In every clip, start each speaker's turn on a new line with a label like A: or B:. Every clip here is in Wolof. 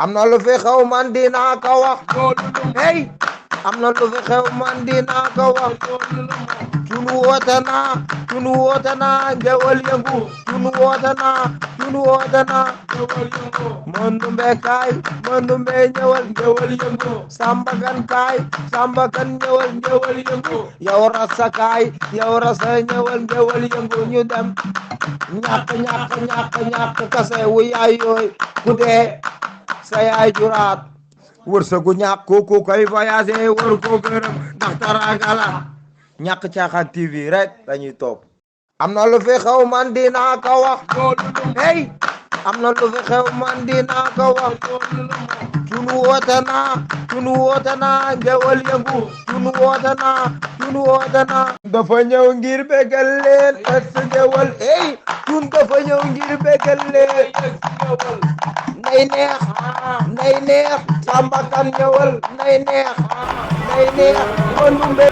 A: am na lu fi xew man dinaa ko wax hey am na lu fi xew man dinaa ko wax sunu woote naa ngewal yëngu sunu woote naa Mandumbe kaay Mandumbe ñëwal ngewal yëngu Sambakan kaay Sambakan ñëwal ngewal yëngu yow rasa kaay yow rasa ñëwal ngewal yëngu ñu dem ñàkk kase wu yaay yooy ku dee sa yaay juraat wërsëgu ñàkk ku koy voyagé war ko gërëm ndax taragala ñàkk caaxaan TV rek dañuy topp am na lu fi xew man dinaa ko wax hey am na lu fi xew man dinaa ko wax sunu woote naa ngewal yëngu sunu woote naa dafa ñëw ngir bégal leen ex ngewal hey tun dafa ñëw ngir bégal leen nay neex Sambakan ñëwal nay neex Mandumbe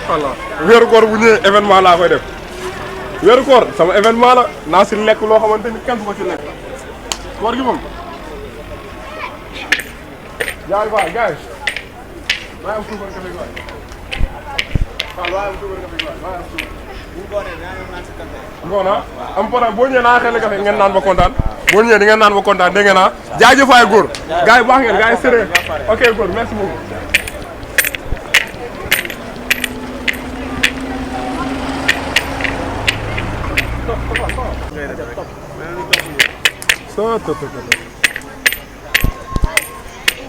B: voilà weeru koor bu ñëwee événement laa koy def weeru koor sama événement la naa si lekk loo xamante ni kenn du ko si lekk koor gi moom jaay waay gars yi maa am suukar café waay waaw maa am suukar café waay maa am suukar ngoon am problème boo ñëwee naa xel café ngeen naan ba kontaan boo ñëwee di ngeen naan ba kontaan dégg ngeen naa jaajëfaay góor gars yi baax ngeen gars yi sérieux ok góor merci beaucoup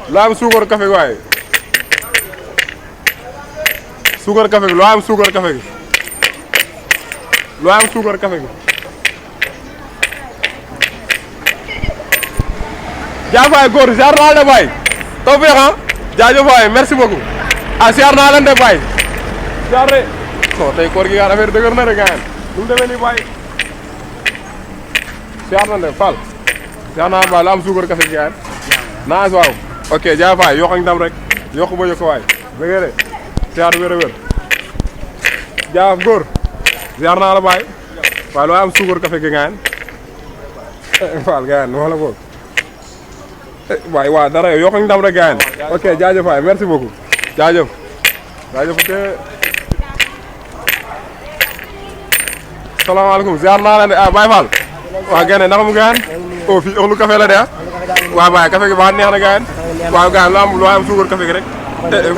B: loo am suukar café gi waaye suukar café gi loo am suukar café gi loo am suukar café gi jaafaay góor ziar naa la baay taw feex ah jaajëf waay merci beaucoup ah ziar naa leen de baay ziar de so tey koor gi affaire dëgër na de gaan lu mu demee nii baay ziar na de Fall ziar naa baay la am suukar café gi gaan naa waaw ok jaafaay yokk ak ndam rek yokk ba yokk waay bëggee de ziar wér a wér jaaf góor ziar naa la baay waaye loo am suukar café gi gaan Fall gaan wala boog waay waaw dara yow yokk ak ndam rek gaan ok jaajëf waay merci beaucoup jaajëf te salaamaaleykum ziar naa leen de ah Baye Fall waaw gane naka mu gaan oh fii ëxlu café la de ah waaw baay café gi baax neex na gaan waaw gaan loo am suukar café gi rek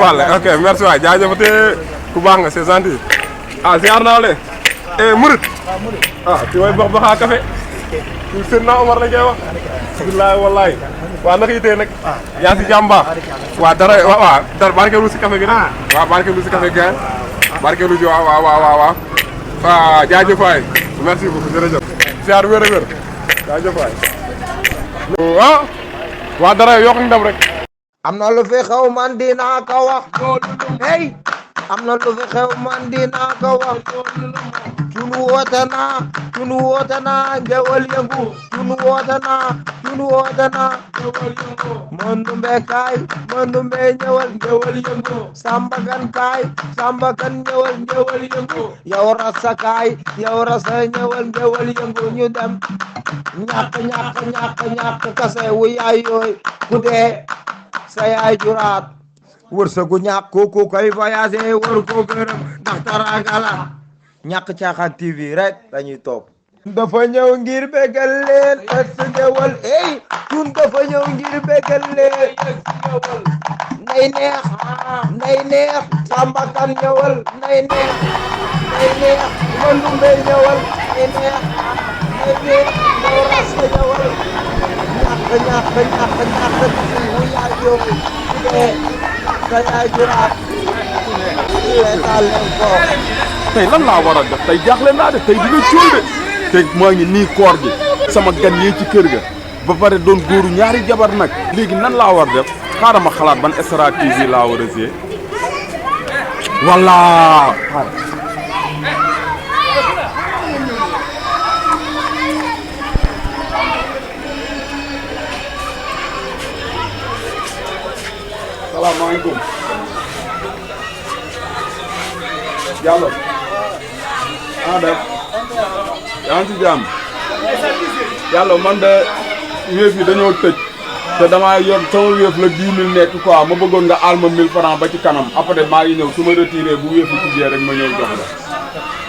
B: Fall ok merci waay jaajëf te ku baax nga c'est gentil ah ziar naa la de murit ah fi way bax baxaa café fi Seydina Omar la ngay wax billaay wallaay waaw naka yitee nag yaa si jàmba waaw dara barkeelu si café gi nag waaw barkeelu si café gi gaan barkeelu ji waaw jaajëf waay merci beaucoup jërëjëf ziar wér a wér jaajëf waay ah waa dara yokk ndam rek
A: am na lu fi xew man dinaa ko wax hey am na lu fi xew man dinaa ko wax sunu woote naa ngewal yëngu sunu woote naa Mandumbe kaay Mandumbe ñëwal ngewal yëngu Sambakan kaay Sambakan ñëwal ngewal yëngu yow rasa kaay yow rasa ñëwal ngewal yëngu ñu dem ñàkk kase wu yaay yooy ku dee sa yaay juraat wërsëgu ñàkk ku koy voyagé war ko gërëm ndax taragala ñàkk caaxaan TV rek dañuy topp dafa ñëw ngir bégal leen ex ngewal hey tun dafa ñëw ngir bégal leen nay neex Sambakan ñëwal nay neex Mandumbe ñëwal nay neex yow rasa ñëwal ñàkk wu yaay yooyu sa yaay juraat leen ko
C: tey lan laa war a def tey jaaxle naa de tey dina cóol de tey maa ngi nii koor gi sama gan yee ci kër ga ba pare doon góoru ñaari jabar nag léegi nan laa war def xaaral ma xalaat ban stratégie laa war a jouer voilà salaamaaleykum yàlla def yaa ngi ci jàmm yàlla man de wéef yi dañoo tëj te damaa yor sama wéef la 10 000 nekk quoi ma bëggoon nga aal ma 1000 francs ba ci kanam après maa ngi ñëw su ma retiré bu wéef yi tijjee rek ma ñëw jox la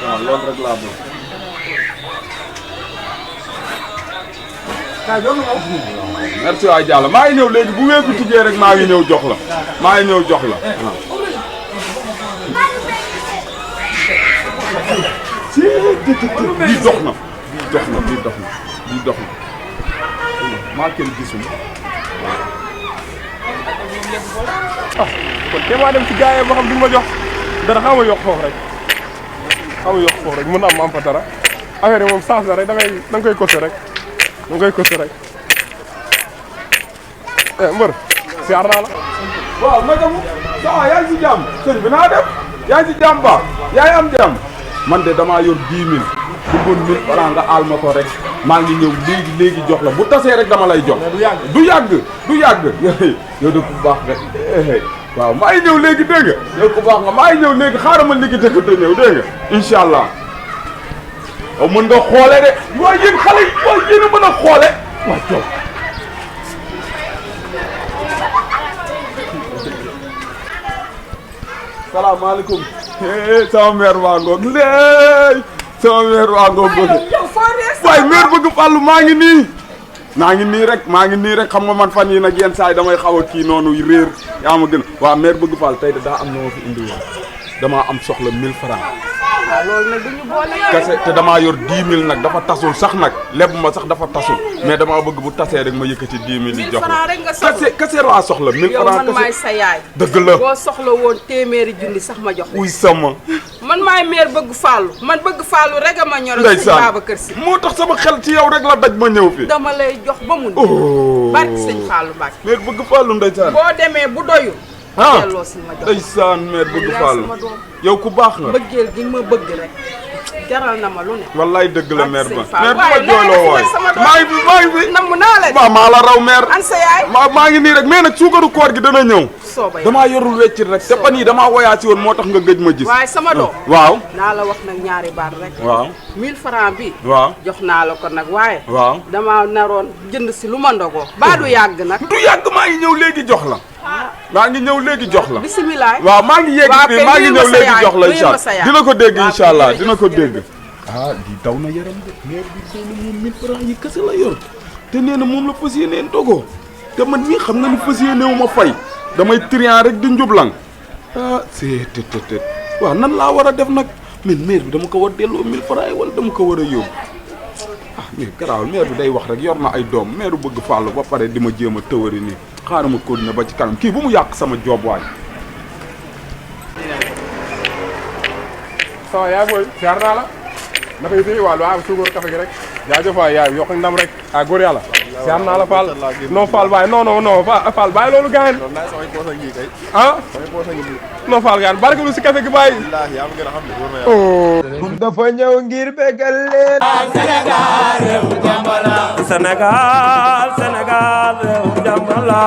C: waaw loolu rek laa bëgg. merci waay Diallo maa ngi ñëw léegi bu wéef yi tijjee rek maa ngi ñëw jox la maa ngi ñëw jox la waaw. bii dox na bii dox na maa kenn gisul
B: ah kon te maa dem ci gars yi ba xam duñ ma jox dara xaw ma yokk foofu rek mën na am fa dara affaire yi moom chance la rek da nga koy coste rek mbër siyaar naa la
C: waaw naka mu ça yaa ngi ci jàmm sëñ bi naa def yaa ngi ci jàmm ba yaa ngi am jàmm man de damaa yor 10 000 bëggoon 1000 francs nga aal ma ko rek maa ngi ñëw léegi jox la bu tasee rek dama lay jox. du yàgg yow de ku baax rek waaw maa ngi ñëw léegi dégg nga yow ku baax nga maa ngi ñëw léegi xaaral ma liggéey ko te ñëw dégg nga incha allah yow mën nga xoole de waaye yéen xale yi waaye yéen a mën a xoole waaw coow. salaamaaleykum. sama mère waa ngoog léegi sama mère waa ngoog waaye mère bëgg fàllu maa ngi nii rek xam nga man fan yi nag yenn saa yi damay xaw a kii noonu réer yaa ma gën waaw mère bëgg fàll tey daa am na ma fi indi woon damaa am soxla 1000 francs
D: waaw loolu nag duñu boole
C: kese te damaa yor 10 000 nag dafa tasul sax nag leb ma sax dafa tasul mais damaa bëgg bu tasee rek ma yëkkati 10 000 yi jox la kese laa soxla 1000
D: yow
C: francs
D: man maay sa yaay
C: dëgg la
D: boo soxla woon téeméeri junni sax ma jox
C: uy sama
D: man maay meer bëgg fàllu man bëgg fàllu rek a ma ñor
C: ndeysaan
D: sëñ Babacar Si
C: moo tax sama xel ci yow rek la daj ma ñëw fi
D: dama lay jox ba mu
C: oh
D: barki sëñ Fallou Mbacke
C: mère bëgg fàllu ndeysaan
D: boo demee bu doyul delloo si ma jox
C: ndeysaan mère bëgg fàllu yow ku baax nga
D: bëggeel gi ma bëgg rek jaral na ma lu ne
C: wallaay dëgg la mère ba
D: Fall
C: mère bi ma jooyloo waay maa ngi fi
D: namm naa la
C: waaw maa la raw mère
D: an sa yaay
C: maa ngi nii rek mais nag suukaru koor gi dana ñëw
D: sooba
C: damaa yorul weccit rek te fan yii damaa woyaasi woon moo tax nga gëj ma gis
D: waaye sama doom
C: waaw
D: naa la wax nag ñaari baat rek
C: waaw
D: 1000 francs bi
C: waaw
D: jox naa la ko nag waaye
C: waaw
D: dama naroon jënd si lu ma ndogoo baa du yàgg nag
C: du yàgg maa ngi ñëw léegi jox la maa ngi ñëw léegi jox la
D: bisimilah
C: waaw maa ngi yegg fii maa ngi ñëw léegi jox la incha allah dina ko dégg incha allah dina ko dégg ah lii daw na yaram de maire bi nee na moom 1000 francs yi kese la yor te nee na moom la fas yéeneen dogoo te man mii xam nga ni fas yéene wu ma fay damay trian rek di njublang ah c'est te waaw nan laa war a def nag mais maire bi dama ko war delloo 1000 francs yi wala dama ko war a yóbbu ah mais garaawal maire bi day wax rek yor na ay doom maire bëgg fàllu ba pare di ma jéem a tëwari nii xaaral ma continuer ba ci kanam kii bu mu yàq sama job waay.
B: sama yaay booy siyaar naa la naka yi waaw waaw suukar café gi rek jaajëf waay yaay yokk ndam rek ah góor yàlla siyaar naa la Fall non Fall baay non Fall bàyyi loolu gaañ ah non Fall gaañ barkelu si café gi bàyyi
A: dafa ñëw ngir bégal leen
E: Sénégal réew jàmm la